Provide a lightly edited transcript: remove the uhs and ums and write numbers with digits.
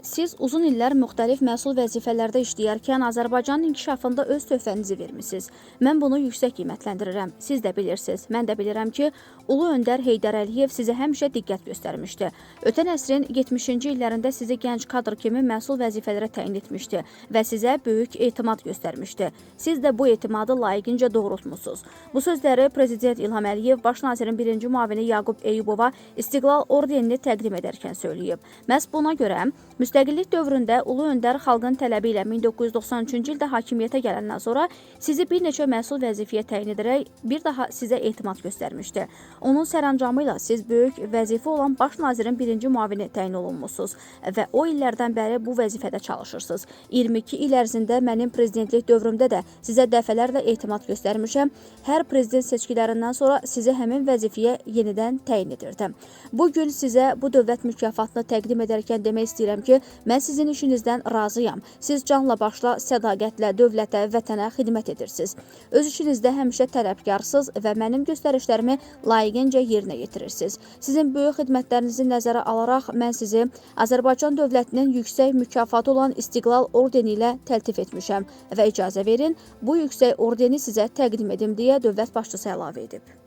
Siz uzun illər müxtəlif məsul vəzifələrdə işləyərkən Azərbaycanın inkişafında öz töhfənizi vermisiniz. Mən bunu yüksək qiymətləndirirəm. Siz də bilirsiniz, mən də bilirəm ki, Ulu Öndər Heydər Əliyev sizə həmişə diqqət göstərmişdi. Ötən əsrin 70-ci illərində sizi gənc kadr kimi məsul vəzifələrə təyin etmişdi və sizə böyük etimad göstərmişdi. Siz də bu etimadı layiqincə doğrultmusunuz. Bu sözləri Prezident İlham Əliyev baş nazirin birinci müavini Yaqub Eyyubova İstiqlal ordenini təqdim edərkən söyləyib. Məhz buna görə müstəqillik dövründə Ulu Öndər xalqın tələbi ilə 1993-cü ildə hakimiyyətə gələndən sonra sizi bir neçə məsul vəzifəyə təyin edərək bir daha sizə etimad göstərmişdi. Onun sərəncamı ilə siz böyük vəzifə olan baş nazirin birinci müavini təyin olunmusunuz və o illərdən bəri bu vəzifədə çalışırsınız. 22 il ərzində mənim prezidentlik dövrümdə də sizə dəfələrlə etimad göstərmişəm. Hər prezident seçkilərindən sonra sizi həmin vəzifəyə yenidən təyin edirdim. Bu gün sizə bu dövlət mükafatını təqdim edərkən demək istəyirəm ki, mən sizin işinizdən razıyam. Siz canla başla, sədaqətlə dövlətə, vətənə xidmət edirsiniz. Öz işinizdə həmişə tələbkarsınız və mənim göstərişlərimi layiqincə yerinə yetirirsiniz. Sizin böyük xidmətlərinizi nəzərə alaraq mən sizi Azərbaycan dövlətinin yüksək mükafatı olan İstiqlal ordeni ilə təltif etmişəm və icazə verin, bu yüksək ordeni sizə təqdim edim deyə dövlət başçısı əlavə edib.